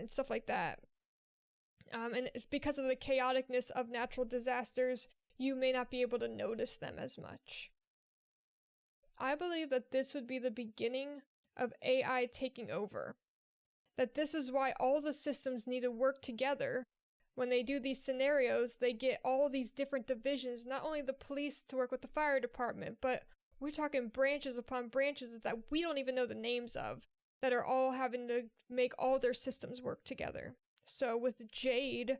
and stuff like that. And it's because of the chaoticness of natural disasters, you may not be able to notice them as much. I believe that this would be the beginning of AI taking over. That this is why all the systems need to work together. When they do these scenarios, they get all these different divisions, not only the police to work with the fire department, but we're talking branches upon branches that we don't even know the names of, that are all having to make all their systems work together. So with Jade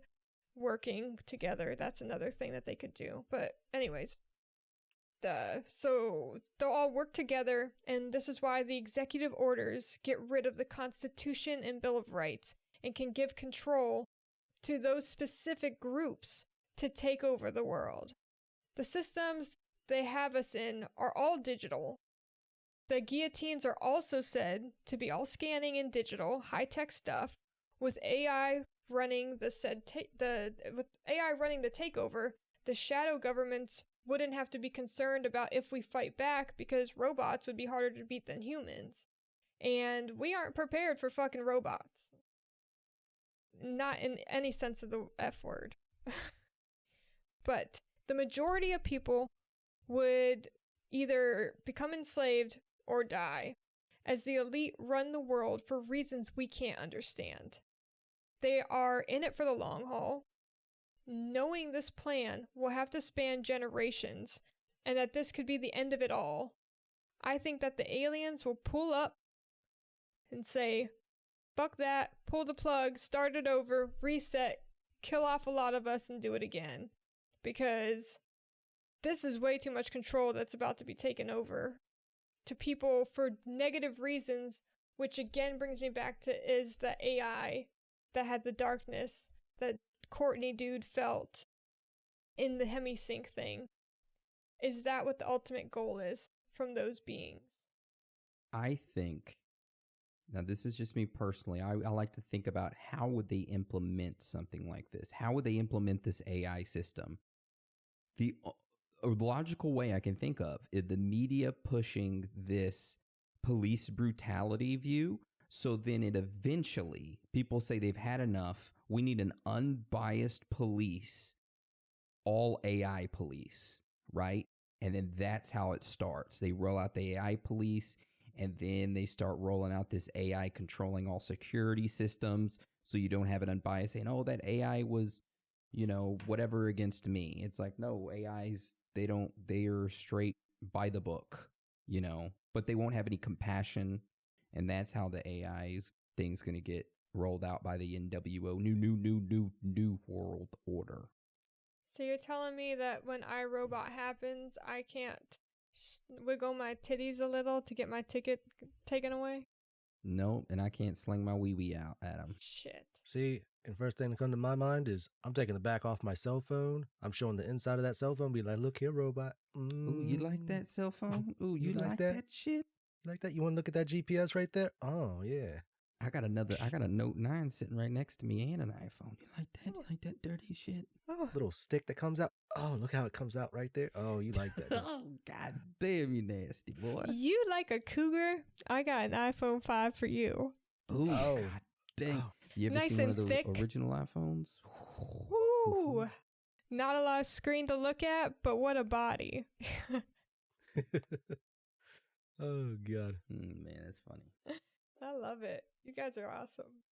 working together, that's another thing that they could do. But anyways, so they'll all work together, and this is why the executive orders get rid of the Constitution and Bill of Rights and can give control to those specific groups to take over the world. The systems they have us in are all digital. The guillotines are also said to be all scanning and digital, high-tech stuff, with AI running the takeover. The shadow governments wouldn't have to be concerned about if we fight back because robots would be harder to beat than humans. And we aren't prepared for fucking robots. Not in any sense of the F word. But the majority of people would either become enslaved or die, as the elite run the world for reasons we can't understand. They are in it for the long haul, knowing this plan will have to span generations, and that this could be the end of it all. I think that the aliens will pull up and say, fuck that, pull the plug, start it over, reset, kill off a lot of us, and do it again. Because this is way too much control that's about to be taken over to people for negative reasons, which again brings me back to is the AI that had the darkness that Courtney dude felt in the Hemisync thing. Is that what the ultimate goal is from those beings? I think, now this is just me personally, I like to think about how would they implement something like this? How would they implement this AI system? The logical way I can think of is the media pushing this police brutality view. So then it eventually, people say they've had enough. We need an unbiased police, all AI police, right? And then that's how it starts. They roll out the AI police, and then they start rolling out this AI controlling all security systems. So you don't have an unbiased saying, oh, that AI was, whatever against me. It's like, no, AIs, they are straight by the book, but they won't have any compassion. And that's how the AI's thing's going to get rolled out by the NWO, new world order. So you're telling me that when iRobot happens, I can't wiggle my titties a little to get my ticket taken away? No, and I can't sling my wee-wee out at him. Shit. See, and first thing to come to my mind is I'm taking the back off my cell phone. I'm showing the inside of that cell phone. Be like, look here, robot. Ooh, you like that cell phone? Ooh, you like that shit? You like that? You want to look at that GPS right there? Oh, yeah. I got a Note 9 sitting right next to me and an iPhone. You like that? You like that dirty shit? Oh. Little stick that comes out. Oh, look how it comes out right there. Oh, you like that. Oh, god damn, you nasty boy. You like a cougar? I got an iPhone 5 for you. Ooh, god dang. Oh. You ever Nice seen one of those thick. original iPhones? Woo! Not a lot of screen to look at, but what a body. Oh, God. Man, that's funny. I love it. You guys are awesome.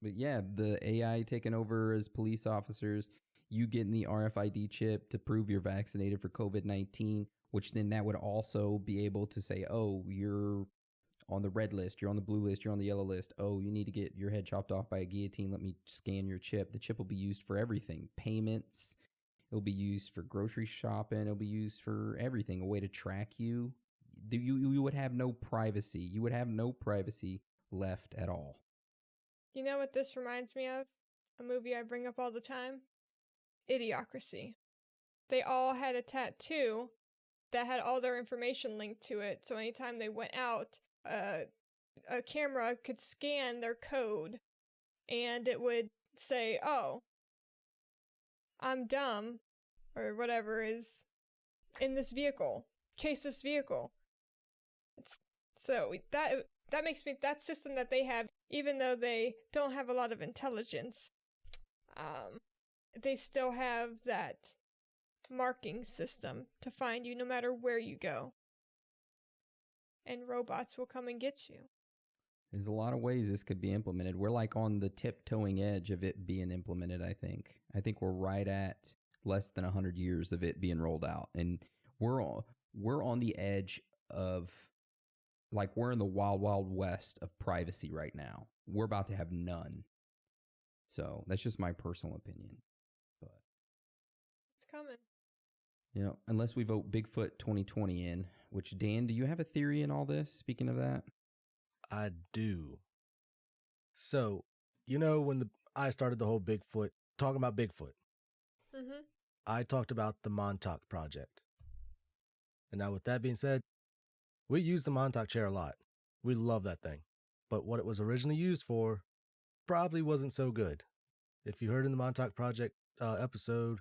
But yeah, the AI taking over as police officers, you getting the RFID chip to prove you're vaccinated for COVID-19, which then that would also be able to say, oh, you're on the red list, you're on the blue list, you're on the yellow list. Oh, you need to get your head chopped off by a guillotine. Let me scan your chip. The chip will be used for everything. Payments. It'll be used for grocery shopping. It'll be used for everything. A way to track you. You would have no privacy. You would have no privacy left at all. You know what this reminds me of? A movie I bring up all the time? Idiocracy. They all had a tattoo that had all their information linked to it, so anytime they went out, a camera could scan their code, and it would say, oh, I'm dumb, or whatever is in this vehicle. Chase this vehicle. So that makes me, that system that they have even though they don't have a lot of intelligence, they still have that marking system to find you no matter where you go. And robots will come and get you. There's a lot of ways this could be implemented. We're like on the tiptoeing edge of it being implemented, I think. I think we're right at less than 100 years of it being rolled out. And we're on the edge of, like, we're in the wild, wild west of privacy right now. We're about to have none. So that's just my personal opinion. But it's coming. Yeah, unless we vote Bigfoot 2020 in, which, Dan, do you have a theory in all this, speaking of that? I do. So, when I started the whole Bigfoot, talking about Bigfoot, I talked about the Montauk Project. And now with that being said, we use the Montauk chair a lot. We love that thing. But what it was originally used for probably wasn't so good. If you heard in the Montauk Project episode,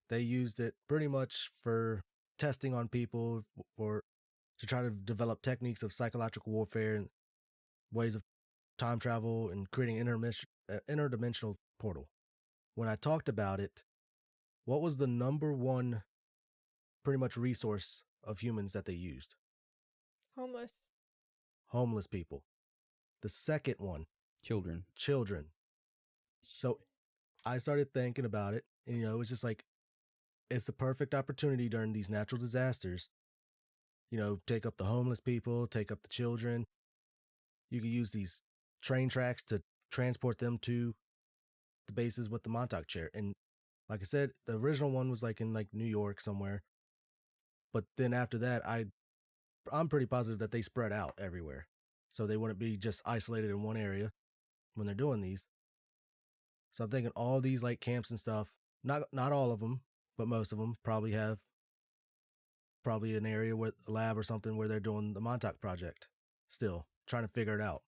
they used it pretty much for testing on people, to try to develop techniques of psychological warfare and ways of time travel and creating interdimensional portal. When I talked about it, what was the number one pretty much resource of humans that they used? Homeless people. The second one. Children. So I started thinking about it, and it was just like, it's the perfect opportunity during these natural disasters. Take up the homeless people, take up the children. You can use these train tracks to transport them to the bases with the Montauk chair. And like I said, the original one was like in like New York somewhere. But then after that, I'm pretty positive that they spread out everywhere. So they wouldn't be just isolated in one area when they're doing these. So I'm thinking all these like camps and stuff, not all of them, but most of them probably have an area with a lab or something where they're doing the Montauk Project still, trying to figure it out.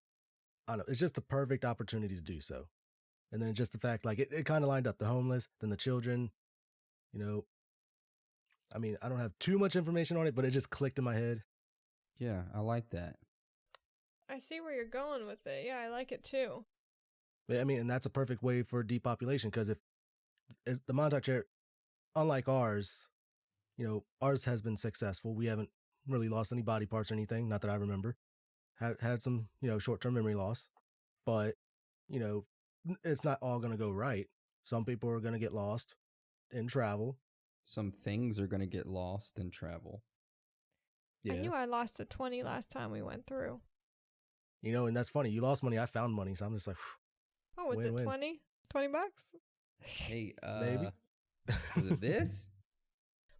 I don't know. It's just the perfect opportunity to do so. And then just the fact, like, it kind of lined up the homeless, then the children, I mean, I don't have too much information on it, but it just clicked in my head. Yeah, I like that. I see where you're going with it. Yeah, I like it too. I mean, and that's a perfect way for depopulation, because if the Montauk chair, unlike ours, ours has been successful. We haven't really lost any body parts or anything, not that I remember. Had some, short-term memory loss, but, it's not all going to go right. Some people are going to get lost in travel. Some things are going to get lost in travel. Yeah. I knew I lost a 20 last time we went through. And that's funny. You lost money, I found money, so I'm just like, oh, was it 20? $20? Hey, maybe. Was it this?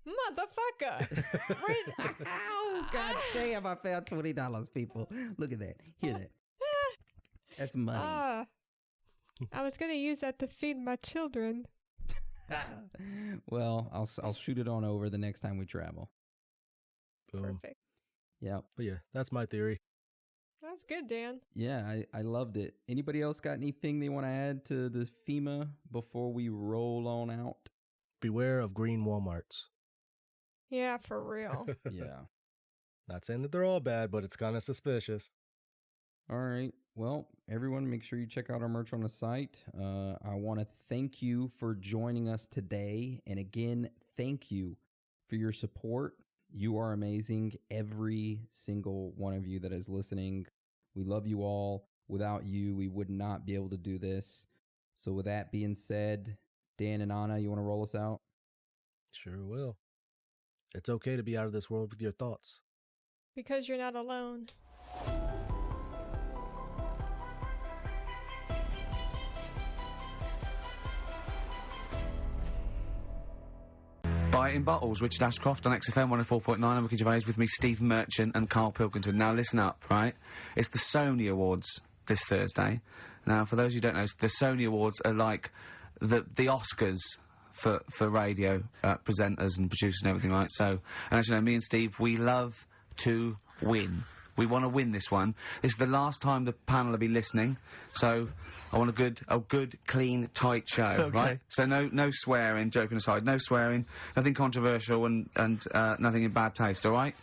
Motherfucker! Oh, god damn, I found $20, people. Look at that. Hear that. That's money. I was going to use that to feed my children. Well, I'll shoot it on over the next time we travel. Boom. Perfect. Yeah. But yeah, that's my theory. That's good, Dan. Yeah, I loved it. Anybody else got anything they want to add to the FEMA before we roll on out? Beware of green Walmarts. Yeah, for real. Yeah. Not saying that they're all bad, but it's kind of suspicious. All right. Well, everyone, make sure you check out our merch on the site. I want to thank you for joining us today. And again, thank you for your support. You are amazing. Every single one of you that is listening. We love you all. Without you, we would not be able to do this. So with that being said, Dan and Anna, you want to roll us out? Sure will. It's okay to be out of this world with your thoughts. Because you're not alone. By In Bottles, Richard Ashcroft on XFM 104.9. I'm Ricky Gervais, with me, Steve Merchant and Carl Pilkington. Now listen up, right? It's the Sony Awards this Thursday. Now, for those who don't know, the Sony Awards are like the Oscars for radio presenters and producers and everything, right? So, and as you know, me and Steve, we love to win. We want to win this one. This is the last time the panel will be listening, so I want a good, clean, tight show, okay. Right? So no swearing, joking aside, no swearing, nothing controversial and nothing in bad taste, all right?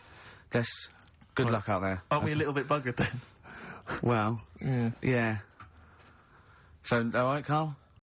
Good luck out there. Aren't we a little bit buggered then? Well, yeah. So, all right, Carl?